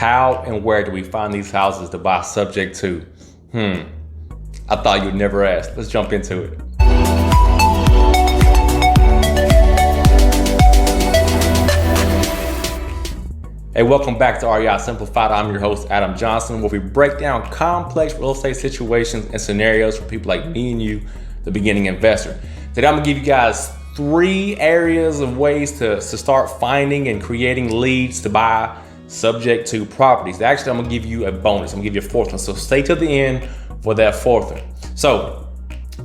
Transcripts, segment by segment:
How and where do we find these houses to buy subject to? I thought you'd never ask. Let's jump into it. Hey, welcome back to REI Simplified. I'm your host, Adam Johnson, where we break down complex real estate situations and scenarios for people like me and you, the beginning investor. Today, I'm gonna give you guys 3 areas of ways to start finding and creating leads to buy subject to properties. Actually, I'm gonna give you a bonus. I'm gonna give you a 4th one. So stay to the end for that 4th one. So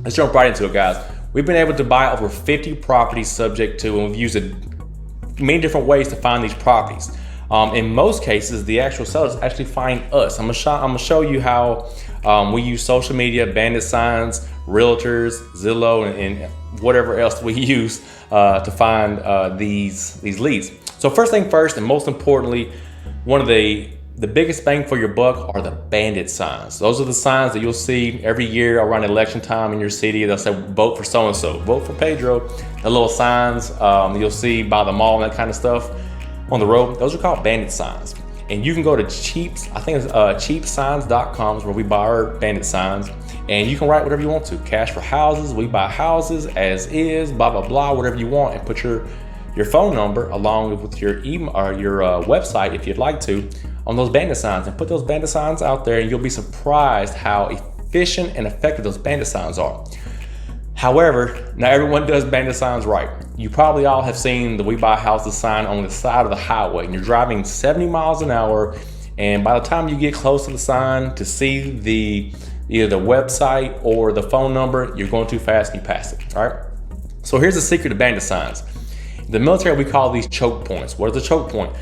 let's jump right into it, guys. We've been able to buy over 50 properties subject to, and we've used many different ways to find these properties. In most cases, the actual sellers actually find us. I'm gonna show you how we use social media, Bandit Signs, realtors, Zillow, and whatever else we use to find these leads. So first thing first, and most importantly, one of the biggest bang for your buck are the Bandit Signs. Those are the signs that you'll see every year around election time in your city. They'll say, vote for so-and-so, vote for Pedro. The little signs you'll see by the mall and that kind of stuff on the road, those are called Bandit Signs. And you can go to cheapsigns.com, where we buy our Bandit Signs, and you can write whatever you want to. Cash for houses, we buy houses as is, blah blah blah, whatever you want, and put your phone number along with your email or your website if you'd like to on those Bandit Signs, and put those Bandit Signs out there, and you'll be surprised how efficient and effective those Bandit Signs are. However, not everyone does Bandit Signs right. You probably all have seen the We Buy Houses sign on the side of the highway, and you're driving 70 miles an hour, and by the time you get close to the sign to see either the website or the phone number, you're going too fast and you pass it, all right? So here's the secret of Bandit Signs. In the military, we call these choke points. What is a choke point?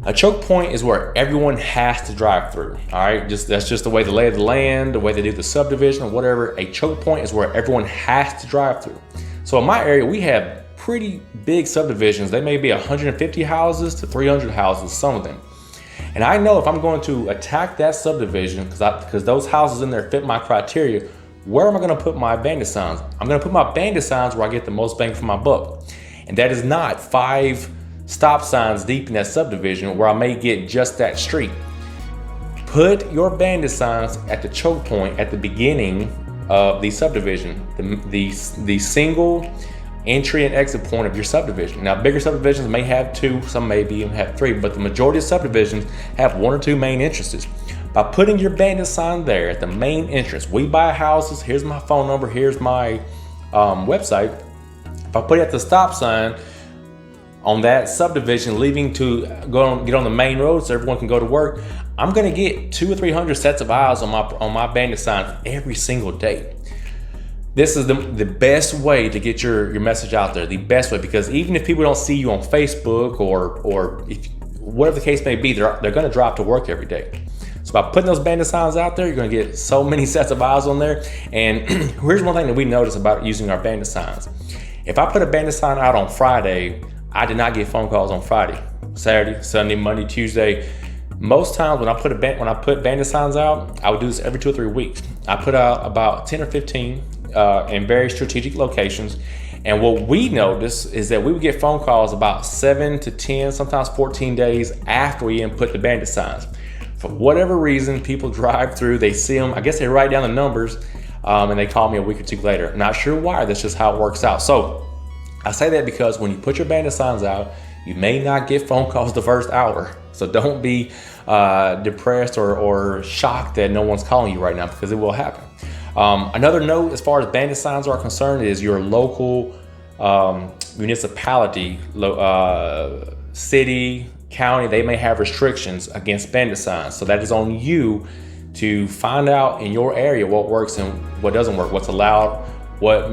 A choke point is where everyone has to drive through, all right? That's just the way the lay of the land, the way they do the subdivision or whatever. A choke point is where everyone has to drive through. So in my area, we have pretty big subdivisions. They may be 150 houses to 300 houses, some of them. And I know if I'm going to attack that subdivision, because those houses in there fit my criteria, where am I gonna put my Bandit Signs? I'm gonna put my Bandit Signs where I get the most bang for my buck. And that is not 5 stop signs deep in that subdivision where I may get just that street. Put your Bandit Signs at the choke point at the beginning of the subdivision, the single entry and exit point of your subdivision. Now, bigger subdivisions may have 2, some may even have 3, but the majority of subdivisions have 1 or 2 main entrances. By putting your Bandit Sign there at the main entrance, we buy houses, here's my phone number, here's my website. If I put it at the stop sign on that subdivision leaving to get on the main road so everyone can go to work, I'm gonna get 200 or 300 sets of eyes on my Bandit Signs every single day. This is the best way to get your message out there, the best way, because even if people don't see you on Facebook or if, whatever the case may be, they're gonna drive to work every day. So by putting those Bandit Signs out there, you're gonna get so many sets of eyes on there. And here's one thing that we notice about using our Bandit Signs. If I put a Bandit Sign out on Friday, I did not get phone calls on Friday, Saturday, Sunday, Monday, Tuesday. Most times when I put Bandit Signs out, I would do this every 2 or 3 weeks. I put out about 10 or 15 in very strategic locations. And what we noticed is that we would get phone calls about 7 to 10, sometimes 14 days after we input the Bandit Signs. For whatever reason, people drive through, they see them, I guess they write down the numbers, and they call me a week or 2 later. Not sure why, that's just how it works out. So I say that because when you put your Bandit Signs out, you may not get phone calls the first hour. So don't be depressed or shocked that no one's calling you right now, because it will happen. Another note as far as Bandit Signs are concerned is your local municipality, city, county, they may have restrictions against Bandit Signs. So that is on you to find out in your area what works and what doesn't work, what's allowed, what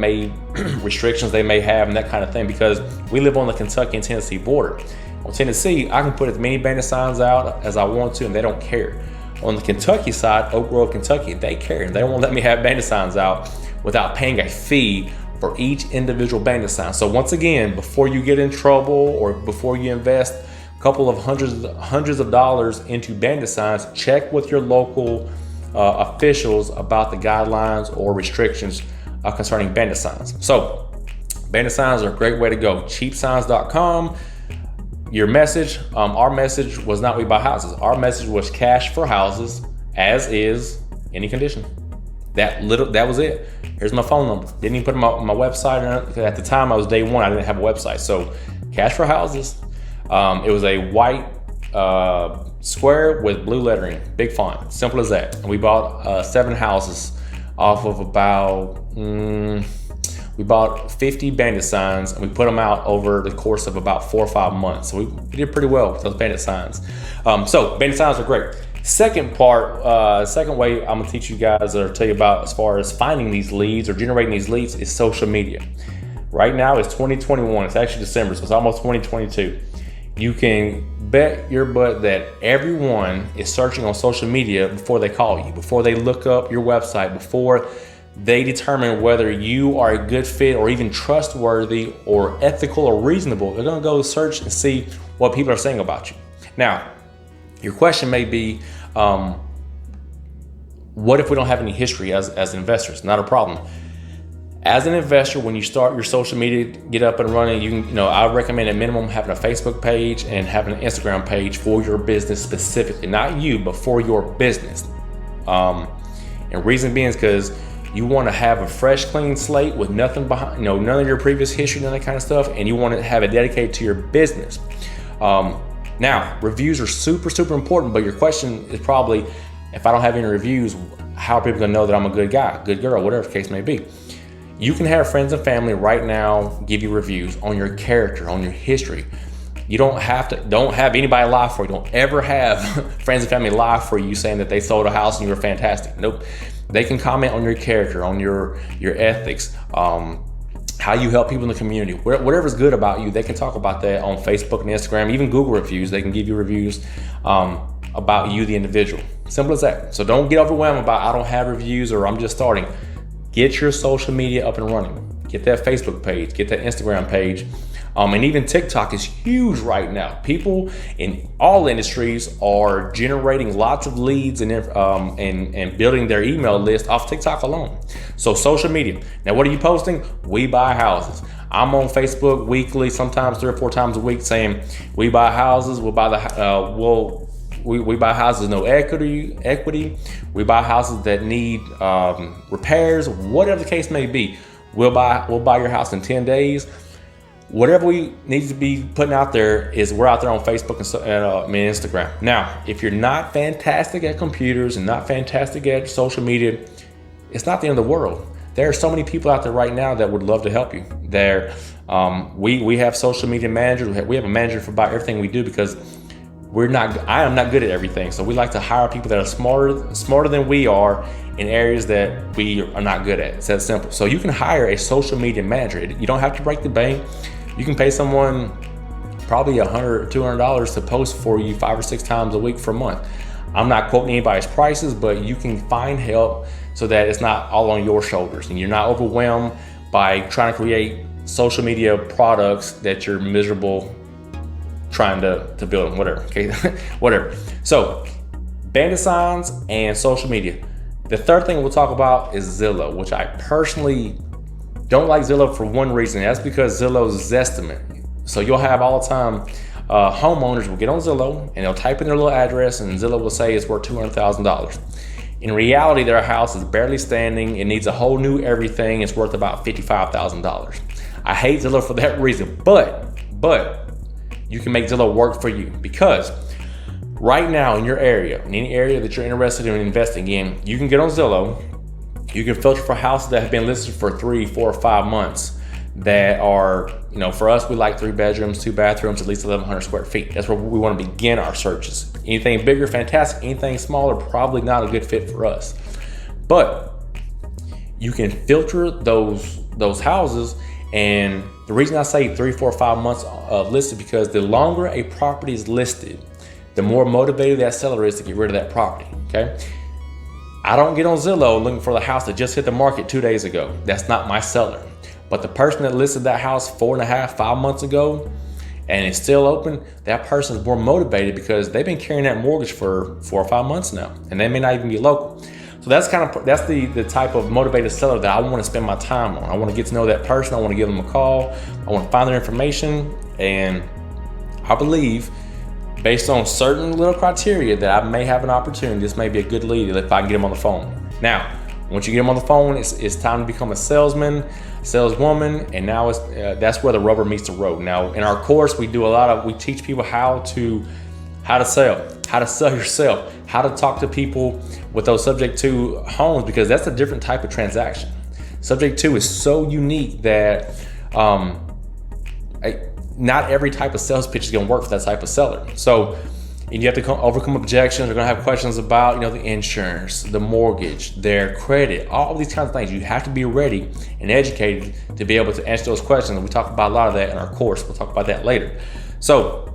restrictions they may have, and that kind of thing, because we live on the Kentucky and Tennessee border. On Tennessee, I can put as many Bandit Signs out as I want to, and they don't care. On the Kentucky side, Oak Grove, Kentucky, they care, and they won't let me have Bandit Signs out without paying a fee for each individual Bandit Sign. So once again, before you get in trouble or before you invest a couple of hundreds of dollars into Bandit Signs, check with your local officials about the guidelines or restrictions concerning Bandit Signs. So Bandit Signs are a great way to go. Cheapsigns.com. your message, our message was not we buy houses. Our message was cash for houses, as is, any condition. That was it. Here's my phone number. Didn't even put my website in it. At the time, I was day one. I didn't have a website. So cash for houses. It was a white square with blue lettering, big font, simple as that. And we bought 7 houses off of about, we bought 50 Bandit Signs, and we put them out over the course of about 4 or 5 months. So we did pretty well with those Bandit Signs. So Bandit Signs are great. Second way I'm gonna teach you guys or tell you about as far as finding these leads or generating these leads is social media. Right now it's 2021, it's actually December, so it's almost 2022. You can bet your butt that everyone is searching on social media before they call you, before they look up your website, before they determine whether you are a good fit or even trustworthy or ethical or reasonable. They're gonna go search and see what people are saying about you. Now, your question may be, what if we don't have any history as investors? Not a problem. As an investor, when you start your social media, get up and running, I recommend at minimum having a Facebook page and having an Instagram page for your business specifically. Not you, but for your business. And reason being is because you want to have a fresh, clean slate with nothing behind, none of your previous history, none of that kind of stuff, and you want to have it dedicated to your business. Now, reviews are super, super important, but your question is probably, if I don't have any reviews, how are people gonna know that I'm a good guy, good girl, whatever the case may be? You can have friends and family right now give you reviews on your character, on your history. You don't have anybody lie for you. Don't ever have friends and family lie for you saying that they sold a house and you were fantastic. Nope. They can comment on your character, on your ethics, how you help people in the community, whatever's good about you. They can talk about that on Facebook and Instagram, even Google reviews. They can give you reviews about you, the individual. Simple as that. So don't get overwhelmed about I don't have reviews or I'm just starting. Get your social media up and running. Get that Facebook page, get that Instagram page. And even TikTok is huge right now. People in all industries are generating lots of leads and building their email list off TikTok alone. So social media. Now, what are you posting? We buy houses. I'm on Facebook weekly, sometimes 3 or 4 times a week, saying we buy houses. We'll buy we buy houses no equity. We buy houses that need repairs, whatever the case may be. We'll buy your house in 10 days. Whatever we need to be putting out there is we're out there on Facebook and Instagram. Now, if you're not fantastic at computers and not fantastic at social media, it's not the end of the world. There are so many people out there right now that would love to help you. We have social media managers. We have a manager for about everything we do because I am not good at everything. So we like to hire people that are smarter than we are in areas that we are not good at. It's that simple. So you can hire a social media manager. You don't have to break the bank. You can pay someone probably $100 or $200 to post for you 5 or 6 times a week for a month. I'm not quoting anybody's prices, but you can find help so that it's not all on your shoulders and you're not overwhelmed by trying to create social media products that you're miserable trying to build them, whatever, okay? Whatever. So, Bandit Signs and social media. The third thing we'll talk about is Zillow, which I personally don't like Zillow for one reason. That's because Zillow's Zestimate. So you'll have all the time homeowners will get on Zillow and they'll type in their little address and Zillow will say it's worth $200,000. In reality, their house is barely standing. It needs a whole new everything. It's worth about $55,000. I hate Zillow for that reason, but you can make Zillow work for you because right now in your area, in any area that you're interested in investing in, you can get on Zillow. You can filter for houses that have been listed for 3, 4, or 5 months that are, for us, we like 3 bedrooms, 2 bathrooms, at least 1,100 square feet. That's where we want to begin our searches. Anything bigger, fantastic. Anything smaller, probably not a good fit for us. But you can filter those houses. And the reason I say 3, 4, 5 months listed because the longer a property is listed, the more motivated that seller is to get rid of that property, okay? I don't get on Zillow looking for the house that just hit the market 2 days ago. That's not my seller. But the person that listed that house 4.5, 5 months ago, and it's still open, that person is more motivated because they've been carrying that mortgage for 4 or 5 months now, and they may not even be local. So that's the type of motivated seller that I want to spend my time on. I want to get to know that person. I want to give them a call. I want to find their information, and I believe, based on certain little criteria, that I may have an opportunity. This may be a good lead if I can get them on the phone. Now, once you get them on the phone, it's time to become a salesman, saleswoman, and now that's where the rubber meets the road. Now, in our course, we teach people how to sell yourself, how to talk to people with those subject to homes, because that's a different type of transaction. Subject to is so unique that not every type of sales pitch is going to work for that type of seller. So, and you have to overcome objections. They're going to have questions about, the insurance, the mortgage, their credit, all these kinds of things. You have to be ready and educated to be able to answer those questions. And we talk about a lot of that in our course. We'll talk about that later. So,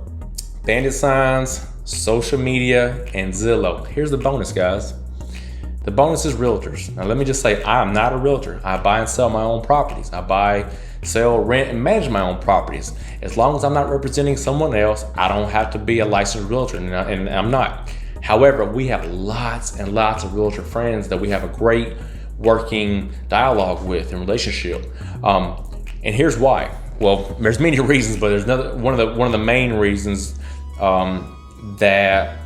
Bandit Signs, social media, and Zillow. Here's the bonus, guys. The bonus is realtors. Now, let me just say, I am not a realtor. I buy and sell my own properties. I buy, sell, rent, and manage my own properties. As long as I'm not representing someone else, I don't have to be a licensed realtor, and I'm not. However, we have lots and lots of realtor friends that we have a great working dialogue with and relationship. And here's why. Well, there's many reasons, but there's one of the main reasons that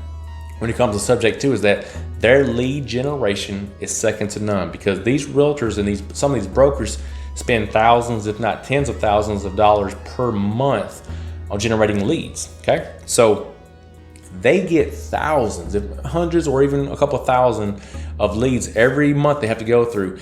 when it comes to subject to is that their lead generation is second to none, because these realtors and some of these brokers spend thousands, if not tens of thousands of dollars per month on generating leads. Okay, so they get thousands, if hundreds, or even a couple of thousand of leads every month they have to go through.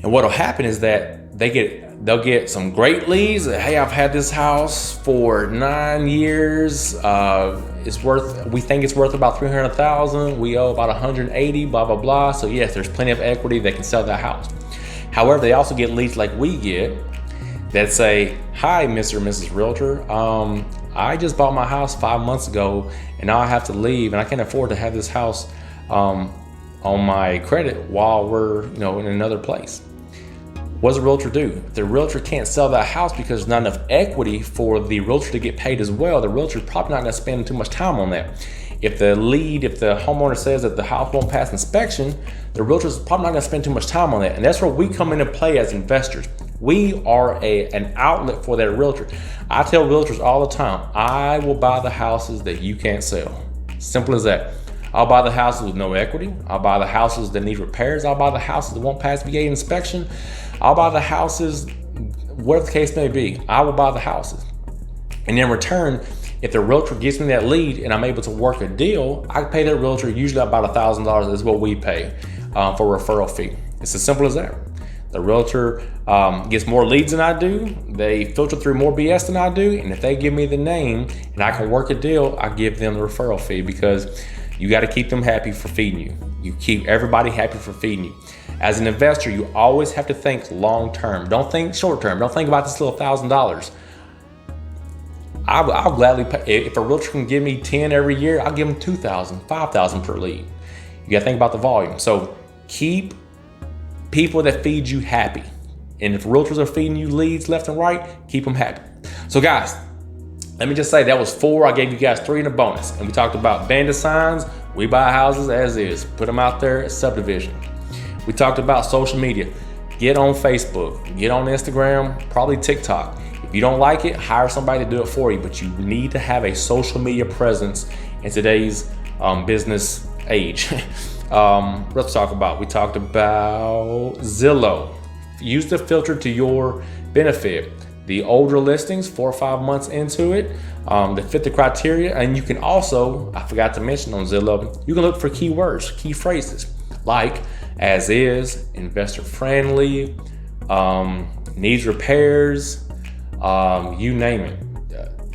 And what'll happen is that they'll get some great leads. Hey, I've had this house for 9 years. We think it's worth about $300,000. We owe about $180, blah, blah, blah. So yes, there's plenty of equity. They can sell that house. However, they also get leads like we get that say, hi, Mr. and Mrs. Realtor. I just bought my house 5 months ago and now I have to leave and I can't afford to have this house on my credit while we're in another place. What does a realtor do? If the realtor can't sell that house because there's not enough equity for the realtor to get paid as well, the realtor's probably not going to spend too much time on that. If the homeowner says that the house won't pass inspection, the realtor's probably not going to spend too much time on that. And that's where we come into play as investors. We are an outlet for that realtor. I tell realtors all the time, I will buy the houses that you can't sell. Simple as that. I'll buy the houses with no equity. I'll buy the houses that need repairs. I'll buy the houses that won't pass VA inspection. I'll buy the houses, whatever the case may be. I will buy the houses. And in return, if the realtor gives me that lead and I'm able to work a deal, I pay that realtor usually about $1,000 is what we pay for a referral fee. It's as simple as that. The realtor gets more leads than I do. They filter through more BS than I do. And if they give me the name and I can work a deal, I give them the referral fee, because you got to keep them happy for feeding you. You keep everybody happy for feeding you. As an investor, you always have to think long term. Don't think short term. Don't think about this little $1,000. I'll gladly pay. If a realtor can give me 10 every year, I'll give them 2,000, 5,000 per lead. You got to think about the volume. So keep people that feed you happy. And if realtors are feeding you leads left and right, keep them happy. So guys, let me just say that was 4. I gave you guys 3 in a bonus. And we talked about Bandit Signs. We buy houses as is. Put them out there as subdivision. We talked about social media. Get on Facebook. Get on Instagram. Probably TikTok. If you don't like it, hire somebody to do it for you. But you need to have a social media presence in today's business age. Let's talk about. We talked about Zillow. Use the filter to your benefit. The older listings, 4 or 5 months into it, that fit the criteria. And you can also, I forgot to mention on Zillow, you can look for keywords, key phrases like as is, investor friendly, needs repairs, you name it.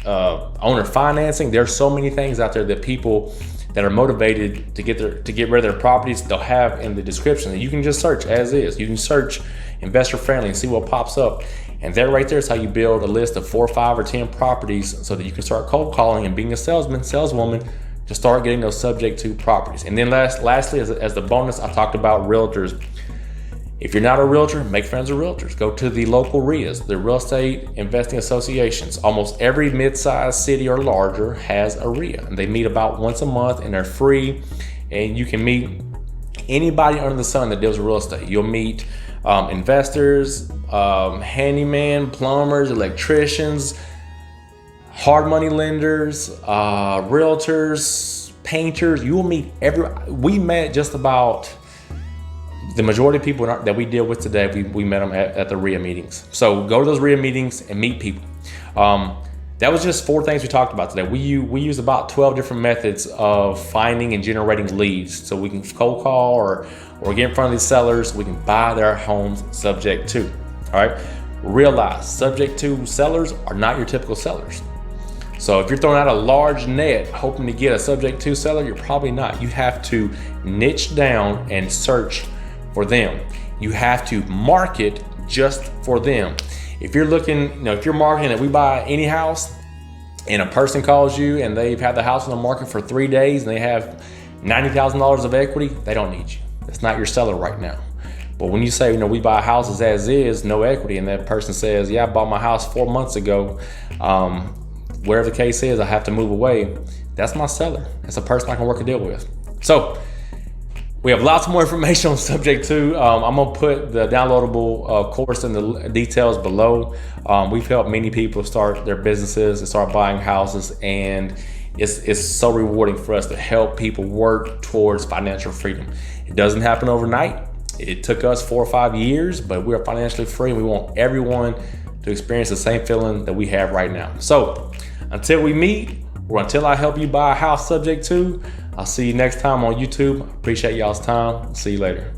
Owner financing. There's so many things out there that people that are motivated to get rid of their properties, they'll have in the description. And you can just search as is. You can search investor friendly and see what pops up. And that right there is how you build a list of 4, 5, or 10 properties so that you can start cold calling and being a salesman, saleswoman, to start getting those subject to properties. And then lastly, as the bonus, I talked about realtors. If you're not a realtor, make friends with realtors. Go to the local RIAs, the real estate investing associations. Almost every mid-sized city or larger has a RIA. And they meet about once a month and they're free. And you can meet anybody under the sun that deals with real estate. You'll meet investors, handyman, plumbers, electricians. hard money lenders, realtors, painters. You will meet we met just about the majority of people that we deal with today. We met them at the RIA meetings. So go to those RIA meetings and meet people. That was just 4 things we talked about today. We use about 12 different methods of finding and generating leads. So we can cold call or get in front of these sellers. We can buy their homes subject to. All right. Realize subject to sellers are not your typical sellers. So if you're throwing out a large net hoping to get a subject to seller, you're probably not. You have to niche down and search for them. You have to market just for them. If you're looking, if you're marketing that we buy any house and a person calls you and they've had the house on the market for 3 days and they have $90,000 of equity, they don't need you. That's not your seller right now. But when you say, we buy houses as is, no equity, and that person says, yeah, I bought my house 4 months ago, wherever the case is, I have to move away, that's my seller. That's a person I can work a deal with. So we have lots more information on subject to. I'm gonna put the downloadable course in the details below. We've helped many people start their businesses and start buying houses, and it's so rewarding for us to help people work towards financial freedom. It doesn't happen overnight. It took us 4 or 5 years, but we are financially free, and we want everyone to experience the same feeling that we have right now. So until we meet, or until I help you buy a house subject to, I'll see you next time on YouTube. Appreciate y'all's time. See you later.